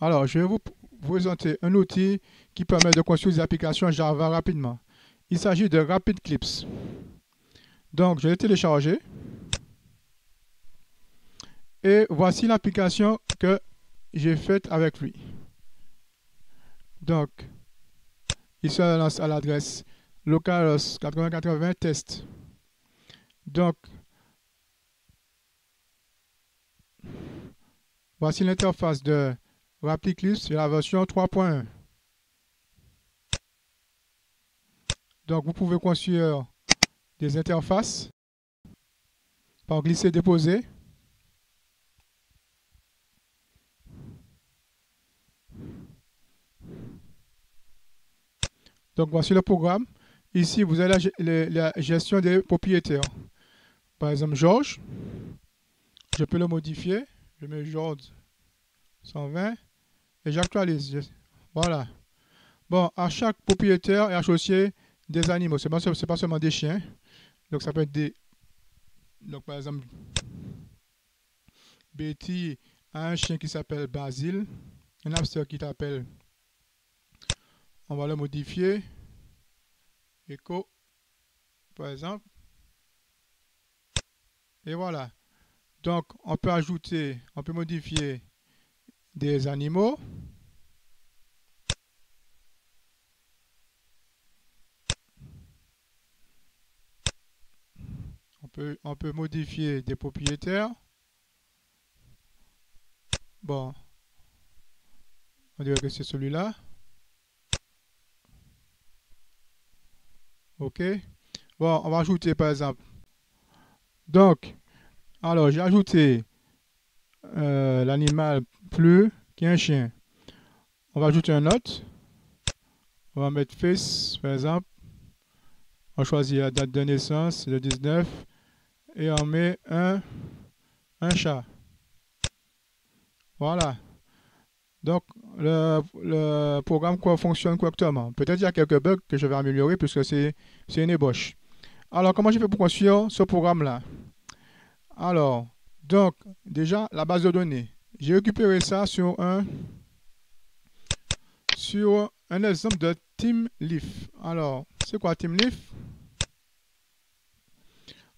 Alors, je vais vous présenter un outil qui permet de construire des applications Java rapidement. Il s'agit de Rapid Clips. Donc, je l'ai téléchargé et voici l'application que j'ai faite avec lui. Donc, il se lance à l'adresse localhost 8080 test. Donc, voici l'interface de Rapid Clips, c'est la version 3.1. Donc, vous pouvez construire des interfaces par glisser-déposer. Donc, voici le programme. Ici, vous avez la gestion des propriétaires. Par exemple, Georges, je peux le modifier. Je mets Georges 120 et j'actualise. Voilà. Bon, à chaque propriétaire est associé des animaux. Ce n'est pas seulement des chiens. Donc, ça peut être des... Donc, par exemple, Betty a un chien qui s'appelle Basile. Un hamster qui s'appelle... On va le modifier. Echo, par exemple. Et voilà. Donc, on peut ajouter, on peut modifier des animaux. On peut modifier des propriétaires. Bon, on dirait que c'est celui-là. OK. Bon, on va ajouter par exemple. Donc, alors j'ai ajouté l'animal plus qui est un chien. On va ajouter un autre. On va mettre face par exemple. On choisit la date de naissance, le 19. Et on met un chat. Voilà. Donc, le programme fonctionne correctement. Peut-être qu'il y a quelques bugs que je vais améliorer puisque c'est une ébauche. Alors, comment j'ai fait pour construire ce programme-là? Alors, donc, déjà, la base de données. J'ai récupéré ça sur un exemple de TeamLeaf. Alors, c'est quoi TeamLeaf?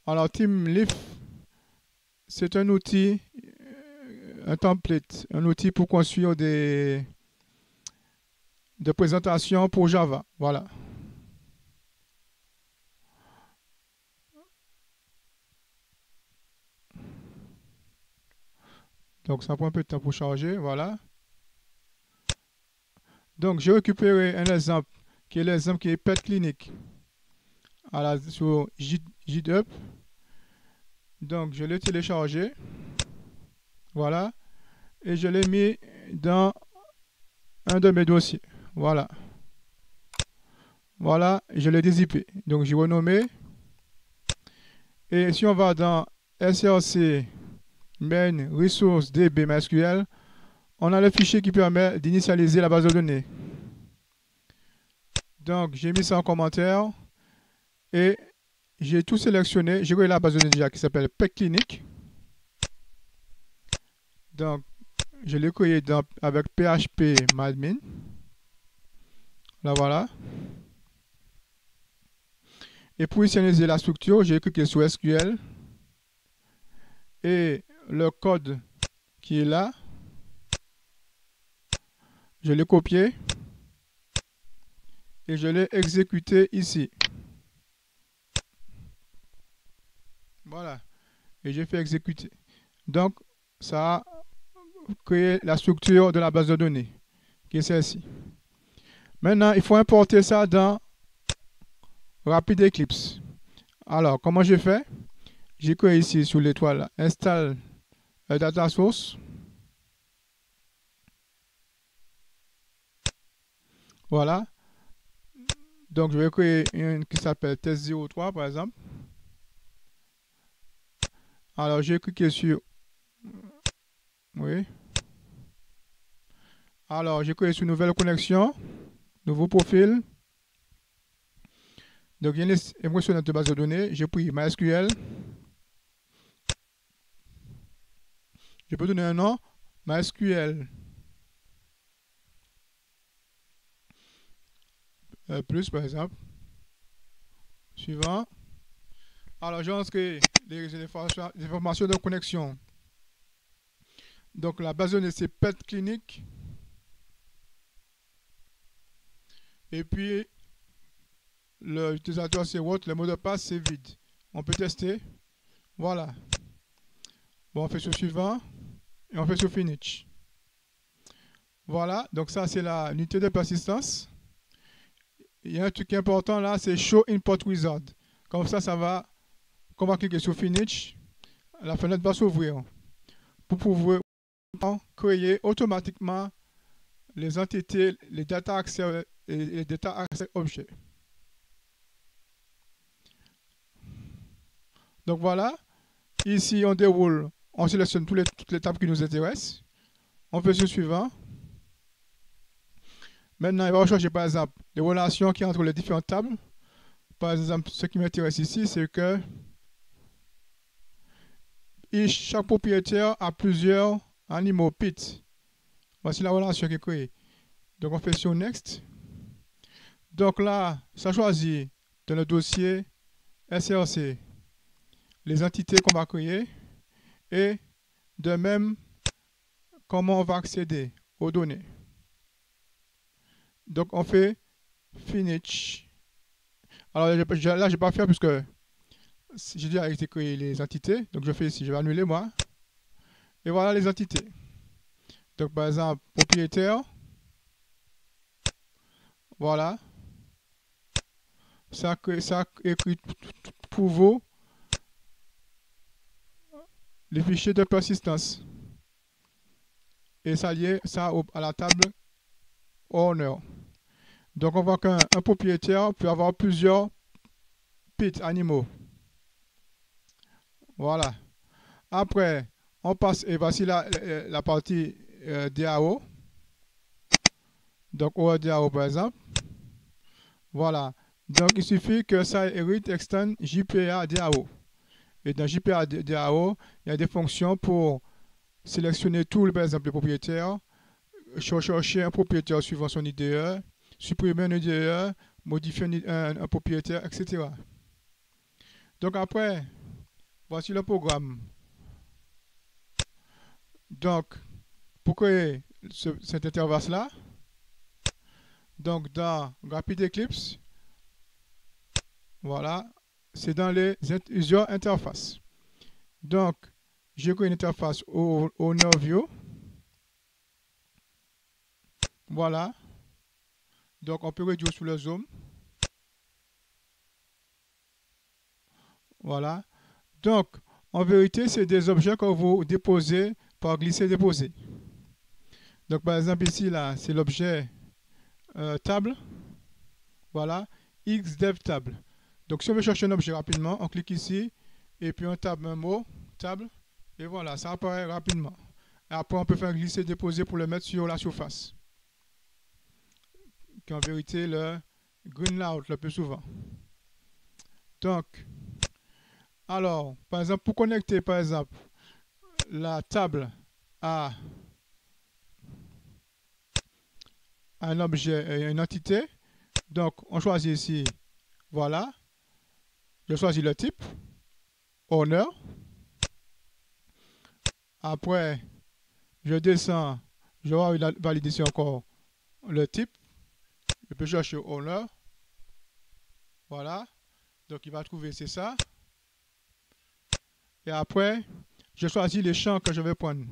Alors, TeamLeaf, c'est un outil, un template, un outil pour construire des présentations pour Java. Voilà. Donc, ça prend un peu de temps pour charger. Voilà. Donc, j'ai récupéré un exemple qui est l'exemple qui est Pet Clinic sur GitHub. Donc, je l'ai téléchargé. Voilà. Et je l'ai mis dans un de mes dossiers. Voilà. Voilà. Je l'ai dézippé. Donc, j'ai renommé. Et si on va dans src main resource db MySQL, on a le fichier qui permet d'initialiser la base de données. Donc, j'ai mis ça en commentaire et j'ai tout sélectionné. J'ai créé la base de données déjà qui s'appelle Pet Clinic. Donc, je l'ai créé avec PHP Madmin. Là, voilà. Et pour initialiser la structure, j'ai cliqué sur SQL. Et le code qui est là, je l'ai copié. Et je l'ai exécuté ici. Voilà. Et j'ai fait exécuter. Donc, ça a créé la structure de la base de données, qui est celle-ci. Maintenant, il faut importer ça dans Rapid Eclipse. Alors, comment j'ai fait? J'ai créé ici sur l'étoile, installe data source. Voilà. Donc, je vais créer une qui s'appelle test03 par exemple. Alors, j'ai cliqué sur... Oui. Alors, j'ai créé sur nouvelle connexion, nouveau profil. Donc, il y a une impression de base de données. J'ai pris MySQL. Je peux donner un nom. MySQL. plus par exemple. Suivant. Alors, j'ai inscrit les informations de connexion. Donc, la base de données, c'est PET clinique. Et puis, l'utilisateur, c'est what? Le mot de passe, c'est vide. On peut tester. Voilà. Bon, on fait sur suivant. Et on fait sur finish. Voilà. Donc, ça, c'est la unité de persistance. Il y a un truc important là, c'est Show Import Wizard. Comme ça va. Quand on va cliquer sur finish, la fenêtre va s'ouvrir. Pour pouvoir créer automatiquement les entités, les data access et les data access objets. Donc voilà, ici on déroule, on sélectionne toutes les tables qui nous intéressent. On fait ce suivant. Maintenant, il va rechercher par exemple les relations qui entre les différentes tables. Par exemple, ce qui m'intéresse ici, c'est que chaque propriétaire a plusieurs animaux pits. Voici la relation qui est créée. Donc on fait sur Next. Donc là, ça choisit dans le dossier SRC les entités qu'on va créer et de même comment on va accéder aux données. Donc on fait Finish. Alors là, je ne vais pas faire puisque j'ai déjà été créé les entités. Donc je fais ici, je vais annuler moi. Et voilà les entités. Donc par exemple, propriétaire. Voilà. Ça écrit pour vous les fichiers de persistance. Et ça lié ça à la table owner. Donc on voit qu'un propriétaire peut avoir plusieurs pits animaux. Voilà. Après, on passe, et voici la partie DAO. Donc ODAO par exemple. Voilà. Donc il suffit que ça hérite extend JPA DAO. Et dans JPA DAO, il y a des fonctions pour sélectionner tout, par exemple, les propriétaires, chercher un propriétaire suivant son IDE, supprimer un IDE, modifier un propriétaire, etc. Donc après, voici le programme. Donc, pour créer cette interface-là, donc dans Rapid Eclipse, voilà, c'est dans les user interfaces. Donc, j'ai créé une interface au Owner View. Voilà. Donc, on peut réduire sur le zoom. Voilà. Donc, en vérité, c'est des objets que vous déposez par glisser-déposer. Donc, par exemple, ici, là, c'est l'objet table. Voilà. XDev table. Donc, si on veut chercher un objet rapidement, on clique ici. Et puis, on tape un mot, table. Et voilà, ça apparaît rapidement. Et après, on peut faire glisser-déposer pour le mettre sur la surface. Qui est en vérité le green layout le plus souvent. Donc, alors, par exemple, pour connecter, par exemple, la table à un objet, une entité, donc on choisit ici, voilà, je choisis le type, owner. Après, je descends, je vais valider ici encore le type. Je peux chercher owner. Voilà. Donc il va trouver, c'est ça. Et après, je choisis les champs que je vais prendre.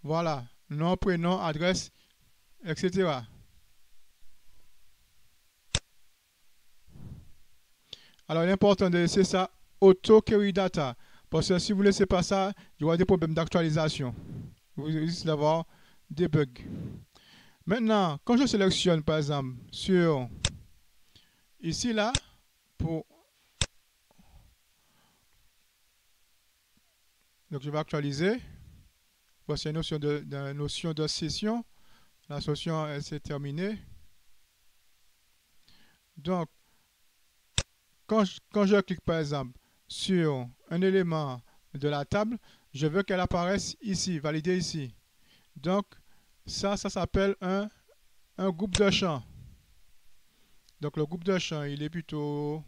Voilà. Nom, prénom, adresse, etc. Alors l'important de laisser ça auto query data. Parce que si vous ne laissez pas ça, il y aura des problèmes d'actualisation. Vous risquez d'avoir des bugs. Maintenant, quand je sélectionne par exemple sur ici là, donc je vais actualiser. Voici une notion de session. La session s'est terminée. Donc, quand je clique par exemple sur un élément de la table, je veux qu'elle apparaisse ici, validée ici. Donc, ça s'appelle un groupe de champs. Donc le groupe de champs, il est plutôt,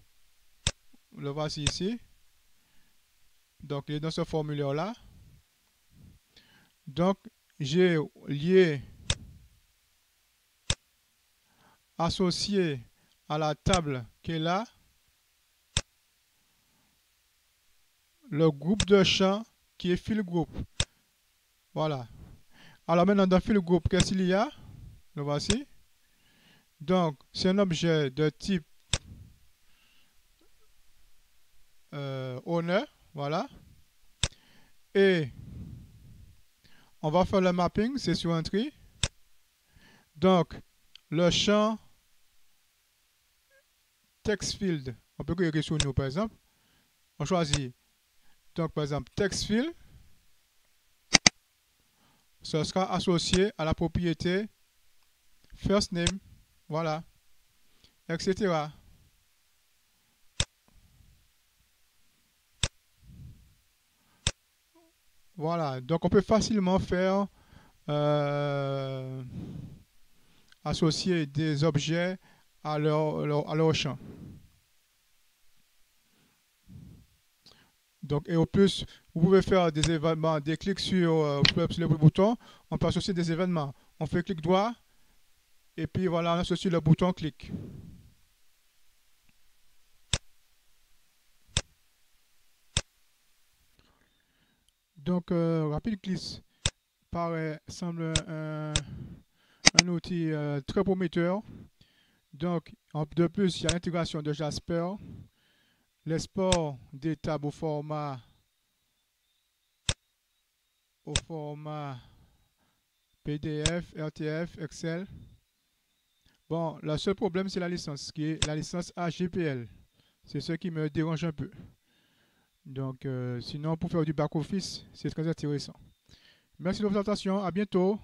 le voici ici. Donc il est dans ce formulaire-là. Donc j'ai lié, associé à la table qui est là, le groupe de champs qui est fil group. Voilà. Alors maintenant dans fil group, qu'est-ce qu'il y a? Le voici. Donc c'est un objet de type owner. Voilà. Et on va faire le mapping, c'est sur entry. Donc le champ text field, on peut cliquer sur nous par exemple. On choisit donc par exemple text field. Ce sera associé à la propriété first name, voilà, etc. Voilà, donc on peut facilement faire associer des objets à leur champ. Donc, et au plus, vous pouvez faire des événements, des clics sur le bouton, on peut associer des événements. On fait clic droit, et puis voilà, on associe le bouton clic. Donc, RapidClick semble un outil très prometteur. Donc, de plus, il y a l'intégration de Jasper, l'export des tables au format PDF, RTF, Excel. Bon, le seul problème, c'est la licence, qui est la licence AGPL. C'est ce qui me dérange un peu. Donc, sinon, pour faire du back-office, c'est très intéressant. Merci de votre attention. À bientôt.